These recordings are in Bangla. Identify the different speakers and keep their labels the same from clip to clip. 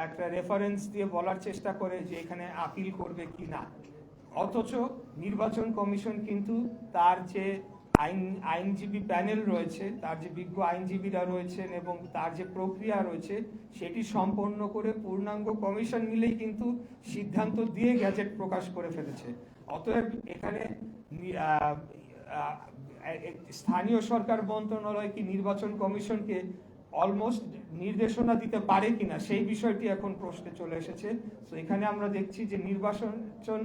Speaker 1: একটা রেফারেন্স দিয়ে বলার চেষ্টা করে যে এখানে আপিল করবে কি না, অথচ নির্বাচন কমিশন কিন্তু তার যে আইনজীবী প্যানেল রয়েছে, তার যে বিজ্ঞ আইনজীবীরা রয়েছেন এবং তার যে প্রক্রিয়া রয়েছে সেটি সম্পন্ন করে পূর্ণাঙ্গ কমিশন মিলেই কিন্তু সিদ্ধান্ত দিয়ে গ্যাজেট প্রকাশ করে ফেলেছে। অতএব এখানে স্থানীয় সরকার মন্ত্রণালয় কি নির্বাচন কমিশনকে অলমোস্ট নির্দেশনা দিতে পারে কিনা সেই বিষয়টি এখন প্রশ্নে চলে এসেছে। তো এখানে আমরা দেখছি যে নির্বাচন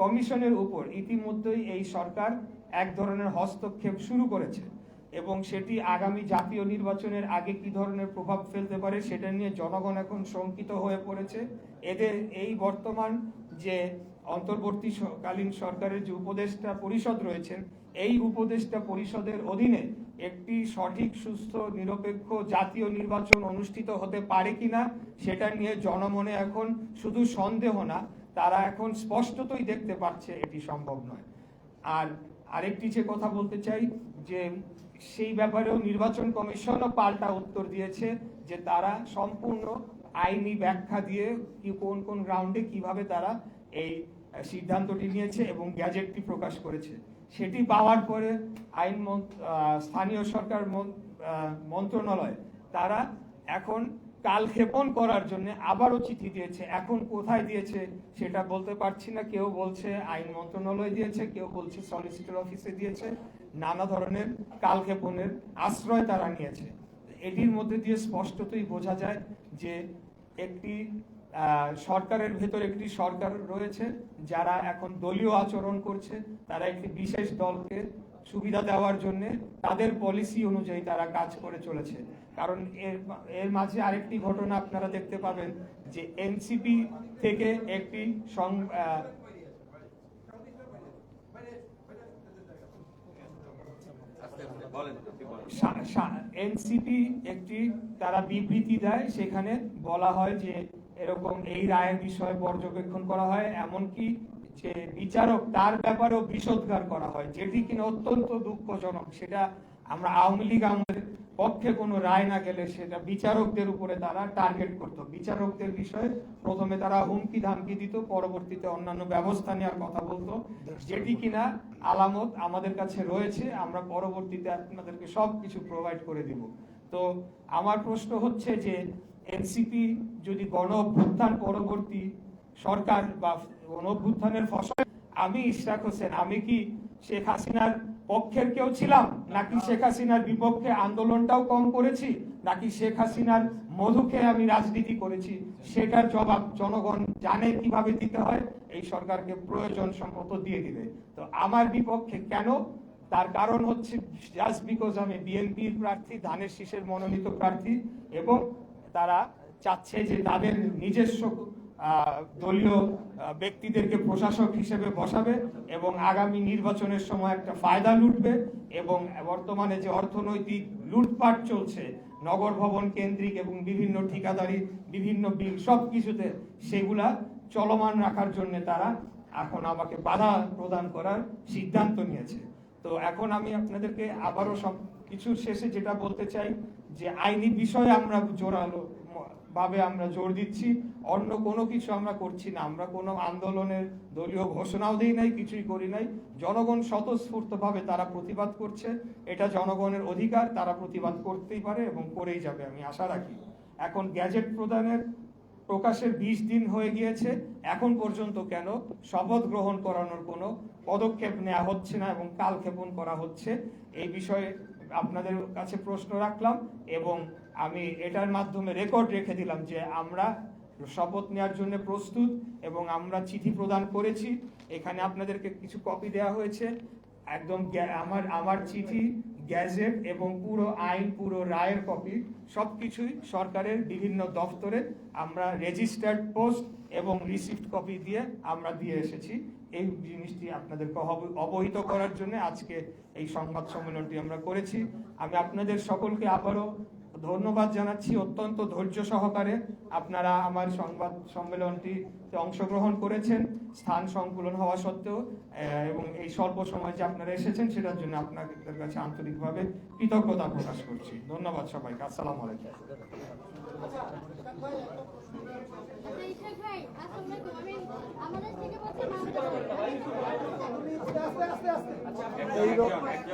Speaker 1: কমিশনের উপর ইতিমধ্যেই এই সরকার এক ধরনের হস্তক্ষেপ শুরু করেছে এবং সেটি আগামী জাতীয় নির্বাচনের আগে কি ধরনের প্রভাব ফেলতে পারে সেটা নিয়ে জনগণ এখন শঙ্কিত হয়ে পড়েছে। এদের এই বর্তমান যে অন্তর্বর্তীকালীন সরকারের যে উপদেষ্টা পরিষদ রয়েছেন, এই উপদেষ্টা পরিষদের অধীনে একটি সঠিক, সুস্থ, নিরপেক্ষ জাতীয় নির্বাচন অনুষ্ঠিত হতে পারে কিনা সেটা নিয়ে জনমনে এখন শুধু সন্দেহ না, তারা এখন স্পষ্টতই দেখতে পাচ্ছে এটি সম্ভব নয়। আর আরেকটি যে কথা বলতে চাই যে সেই ব্যাপারেও নির্বাচন কমিশনও পাল্টা উত্তর দিয়েছে যে তারা সম্পূর্ণ আইনি ব্যাখ্যা দিয়ে কোন কোন গ্রাউন্ডে কিভাবে তারা এই সিদ্ধান্তটি নিয়েছে এবং গ্যাজেটটি প্রকাশ করেছে। সেটি পাওয়ার পরে স্থানীয় সরকার মন্ত্রণালয় তারা এখন কালক্ষেপণ করার জন্য আবারও চিঠি দিয়েছে। এখন কোথায় দিয়েছে সেটা বলতে পারছি না, কেউ বলছে আইন মন্ত্রণালয় দিয়েছে, কেউ বলছে সলিসিটর অফিসে দিয়েছে, নানা ধরনের কালক্ষেপণের আশ্রয় তারা নিয়েছে। এটির মধ্যে দিয়ে স্পষ্টতই বোঝা যায় যে একটি সরকারের ভেতর একটি সরকার রয়েছে যারা এখন দলীয় আচরণ করছে, তারা একটি বিশেষ দলকে সুবিধা দেওয়ার জন্য তাদের পলিসি অনুযায়ী তারা কাজ করে চলেছে। কারণ এর মাঝে আরেকটি ঘটনা আপনারা দেখতে পাবেন যে এনসিপি থেকে একটি এনসিপি একটি তারা বিবৃতি দেয়, সেখানে বলা হয় যে এরকম এই রায়ের বিষয়ে পর্যবেক্ষণ করা হয়, এমনকি যে বিচারক তার ব্যাপারেও বিষোদ্গার করা হয়, যেটি কিনা অত্যন্ত দুঃখজনক। সেটা আমরা আওয়ামী লীগ আমাদের পক্ষে কোনো রায় না গেলে সেটা বিচারকদের উপরে তারা টার্গেট করত। বিচারকদের বিষয়ে প্রথমে তারা হুমকি ধামকি দিত, পরবর্তীতে অন্যান্য ব্যবস্থা নেওয়ার কথা বলতো, যেটি কিনা আলামত আমাদের কাছে রয়েছে। আমরা পরবর্তীতে আপনাদেরকে সবকিছু প্রোভাইড করে দিব। তো আমার প্রশ্ন হচ্ছে যে এনসিপি যদি গণ অভ্যুত্থান পরবর্তী সরকার বা গণ অভ্যুত্থানের ফসল, আমি ইশরাক হোসেন, আমি কি শেখ হাসিনার পক্ষের কেউ ছিলাম, নাকি শেখ হাসিনার বিপক্ষে আন্দোলনটাও কম করেছি, নাকি শেখ হাসিনার মধুকে আমি রাজনীতি করেছি, সেটার জবাব জনগণ জানে কিভাবে দিতে হয়, এই সরকারকে প্রয়োজন সম্মত দিয়ে দিবে। তো আমার বিপক্ষে কেন? তার কারণ হচ্ছে জাস্ট বিকজ আমি বিএনপির প্রার্থী, ধানের শীষের মনোনীত প্রার্থী, এবং তারা চাচ্ছে যে তাদের নিজস্ব দলীয় ব্যক্তিদেরকে প্রশাসক হিসেবে বসাবে এবং আগামী নির্বাচনের সময় একটা ফায়দা লুটবে। এবং বর্তমানে যে অর্থনৈতিক লুটপাট চলছে নগর ভবন কেন্দ্রিক এবং বিভিন্ন ঠিকাদারি, বিভিন্ন বিল, সব কিছুতে সেগুলা চলমান রাখার জন্য তারা এখন আমাকে বাধা প্রদান করার সিদ্ধান্ত নিয়েছে। তো এখন আমি আপনাদেরকে আবারও সব কিছুর শেষে যেটা বলতে চাই যে আইনি বিষয়ে আমরা জোরালো ভাবে আমরা জোর দিচ্ছি, অন্য কোনো কিছু আমরা করছি না। আমরা কোনো আন্দোলনের দলীয় ঘোষণাও দিই নাই, কিছুই করি নাই। জনগণ স্বতঃস্ফূর্তভাবে তারা প্রতিবাদ করছে, এটা জনগণের অধিকার, তারা প্রতিবাদ করতেই পারে এবং করেই যাবে, আমি আশা রাখি। এখন গ্যাজেট প্রকাশের 20 দিন হয়ে গিয়েছে, এখন পর্যন্ত কেন শপথ গ্রহণ করানোর কোনো পদক্ষেপ নেওয়া হচ্ছে না এবং কালক্ষেপণ করা হচ্ছে? এই বিষয়ে আপনাদের কাছে প্রশ্ন রাখলাম এবং আমি এটার মাধ্যমে রেকর্ড রেখে দিলাম যে আমরা শপথ নেওয়ার জন্য প্রস্তুত এবং আমরা চিঠি প্রদান করেছি। এখানে আপনাদেরকে কিছু কপি দেওয়া হয়েছে, একদম আমার চিঠি, গ্যাজেট এবং পুরো আইন, পুরো রায়ের কপি, সবকিছুই সরকারের বিভিন্ন দপ্তরে আমরা রেজিস্টার্ড পোস্ট এবং রিসিপ্ট কপি দিয়ে আমরা দিয়ে এসেছি। এই জিনিসটি আপনাদেরকে অবহিত করার জন্য আজকে এই সংবাদ সম্মেলনটি আমরা করেছি। আমি আপনাদের সকলকে আবারও ধন্যবাদ জানাচ্ছি, অত্যন্ত ধৈর্য সহকারে আপনারা আমার সংবাদ সম্মেলনটিতে অংশগ্রহণ করেছেন, স্থান সংকুলন হওয়া সত্ত্বেও, এবং এই স্বল্প সময় যে আপনারা এসেছেন সেটার জন্য আপনাদের কাছে আন্তরিকভাবে কৃতজ্ঞতা প্রকাশ করছি। ধন্যবাদ সবাইকে। আসসালামু আলাইকুম।
Speaker 2: আস্তে আস্তে আস্তে